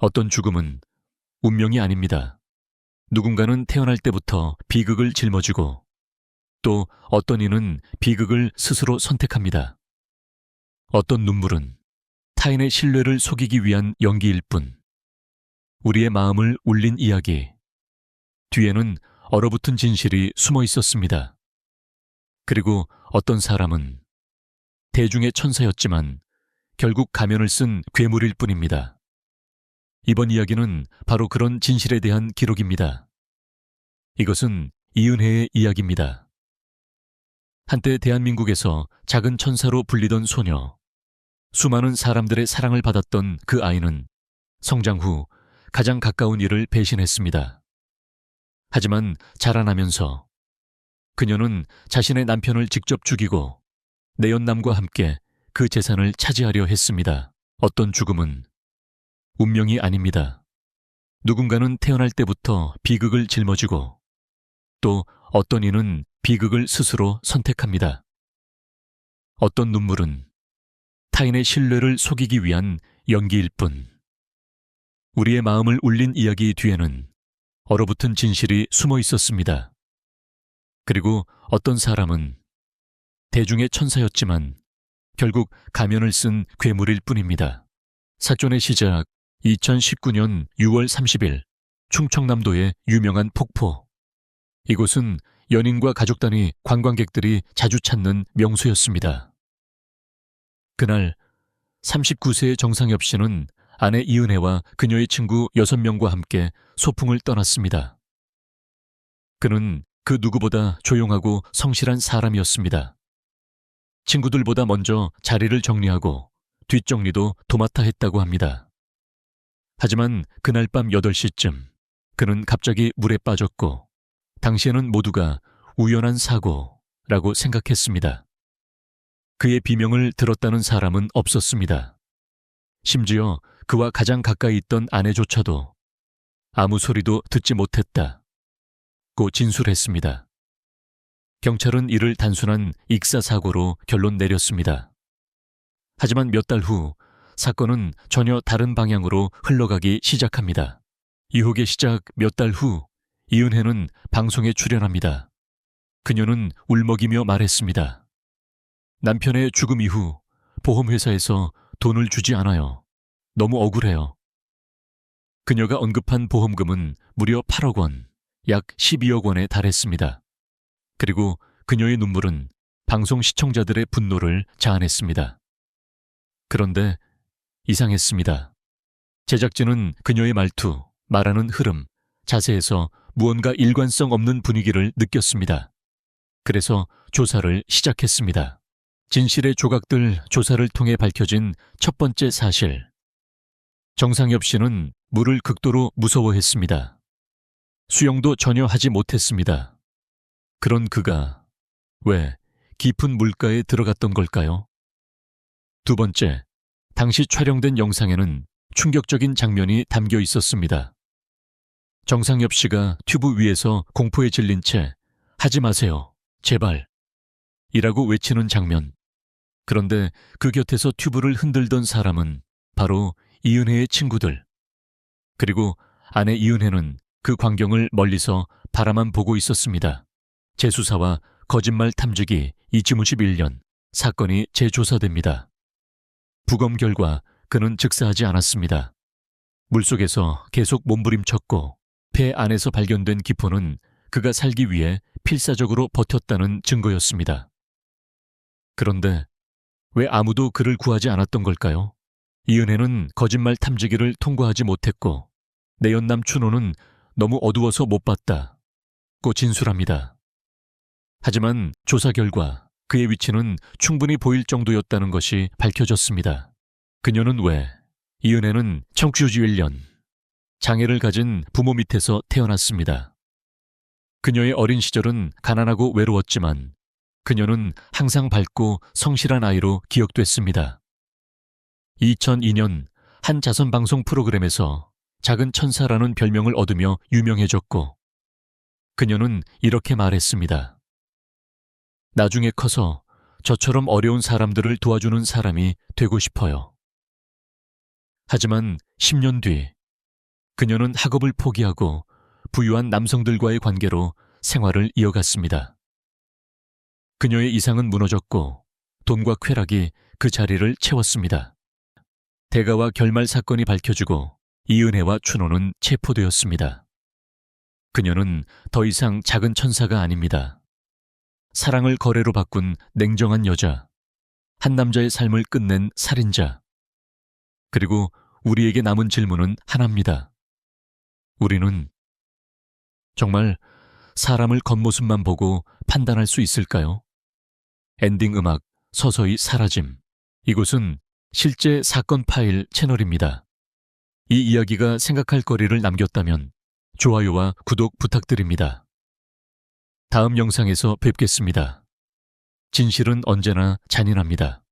어떤 죽음은 운명이 아닙니다. 누군가는 태어날 때부터 비극을 짊어지고 또 어떤 이는 비극을 스스로 선택합니다. 어떤 눈물은 타인의 신뢰를 속이기 위한 연기일 뿐, 우리의 마음을 울린 이야기, 뒤에는 얼어붙은 진실이 숨어 있었습니다. 그리고 어떤 사람은 대중의 천사였지만 결국 가면을 쓴 괴물일 뿐입니다. 이번 이야기는 바로 그런 진실에 대한 기록입니다. 이것은 이은혜의 이야기입니다. 한때 대한민국에서 작은 천사로 불리던 소녀, 수많은 사람들의 사랑을 받았던 그 아이는 성장 후 가장 가까운 이를 배신했습니다. 하지만 자라나면서 그녀는 자신의 남편을 직접 죽이고 내연남과 함께 그 재산을 차지하려 했습니다. 어떤 죽음은 운명이 아닙니다. 누군가는 태어날 때부터 비극을 짊어지고 또 어떤 이는 비극을 스스로 선택합니다. 어떤 눈물은 타인의 신뢰를 속이기 위한 연기일 뿐, 우리의 마음을 울린 이야기 뒤에는 얼어붙은 진실이 숨어 있었습니다. 그리고 어떤 사람은 대중의 천사였지만 결국 가면을 쓴 괴물일 뿐입니다. 사건의 시작 2019년 6월 30일 충청남도의 유명한 폭포. 이곳은 연인과 가족 단위 관광객들이 자주 찾는 명소였습니다. 그날 39세의 정상엽 씨는 아내 이은혜와 그녀의 친구 6명과 함께 소풍을 떠났습니다. 그는 그 누구보다 조용하고 성실한 사람이었습니다. 친구들보다 먼저 자리를 정리하고 뒷정리도 도맡아 했다고 합니다. 하지만 그날 밤 8시쯤 그는 갑자기 물에 빠졌고 당시에는 모두가 우연한 사고라고 생각했습니다. 그의 비명을 들었다는 사람은 없었습니다. 심지어 그와 가장 가까이 있던 아내조차도 아무 소리도 듣지 못했다고 진술했습니다. 경찰은 이를 단순한 익사사고로 결론 내렸습니다. 하지만 몇 달 후 사건은 전혀 다른 방향으로 흘러가기 시작합니다. 유혹의 시작 몇 달 후 이은혜는 방송에 출연합니다. 그녀는 울먹이며 말했습니다. 남편의 죽음 이후 보험회사에서 돈을 주지 않아요. 너무 억울해요. 그녀가 언급한 보험금은 무려 8억 원, 약 12억 원에 달했습니다. 그리고 그녀의 눈물은 방송 시청자들의 분노를 자아냈습니다. 그런데 이상했습니다. 제작진은 그녀의 말투, 말하는 흐름, 자세에서 무언가 일관성 없는 분위기를 느꼈습니다. 그래서 조사를 시작했습니다. 진실의 조각들 조사를 통해 밝혀진 첫 번째 사실. 정상엽 씨는 물을 극도로 무서워했습니다. 수영도 전혀 하지 못했습니다. 그런 그가 왜 깊은 물가에 들어갔던 걸까요? 두 번째, 당시 촬영된 영상에는 충격적인 장면이 담겨 있었습니다. 정상엽 씨가 튜브 위에서 공포에 질린 채 하지 마세요, 제발 이라고 외치는 장면. 그런데 그 곁에서 튜브를 흔들던 사람은 바로 이은혜의 친구들. 그리고 아내 이은혜는 그 광경을 멀리서 바라만 보고 있었습니다. 재수사와 거짓말 탐지기 2051년 사건이 재조사됩니다. 부검 결과 그는 즉사하지 않았습니다. 물속에서 계속 몸부림쳤고 폐 안에서 발견된 기포는 그가 살기 위해 필사적으로 버텼다는 증거였습니다. 그런데 왜 아무도 그를 구하지 않았던 걸까요? 이은혜는 거짓말 탐지기를 통과하지 못했고 내연남 춘호는 너무 어두워서 못 봤다고 진술합니다. 하지만 조사 결과 그의 위치는 충분히 보일 정도였다는 것이 밝혀졌습니다. 그녀는 왜 이은혜는 청취율 장애를 가진 부모 밑에서 태어났습니다. 그녀의 어린 시절은 가난하고 외로웠지만 그녀는 항상 밝고 성실한 아이로 기억됐습니다. 2002년 한 자선방송 프로그램에서 작은 천사라는 별명을 얻으며 유명해졌고 그녀는 이렇게 말했습니다. 나중에 커서 저처럼 어려운 사람들을 도와주는 사람이 되고 싶어요. 하지만 10년 뒤 그녀는 학업을 포기하고 부유한 남성들과의 관계로 생활을 이어갔습니다. 그녀의 이상은 무너졌고 돈과 쾌락이 그 자리를 채웠습니다. 대가와 결말 사건이 밝혀지고 이은혜와 춘호는 체포되었습니다. 그녀는 더 이상 작은 천사가 아닙니다. 사랑을 거래로 바꾼 냉정한 여자, 한 남자의 삶을 끝낸 살인자. 그리고 우리에게 남은 질문은 하나입니다. 우리는 정말 사람을 겉모습만 보고 판단할 수 있을까요? 엔딩 음악 서서히 사라짐. 이곳은 실제 사건 파일 채널입니다. 이 이야기가 생각할 거리를 남겼다면 좋아요와 구독 부탁드립니다. 다음 영상에서 뵙겠습니다. 진실은 언제나 잔인합니다.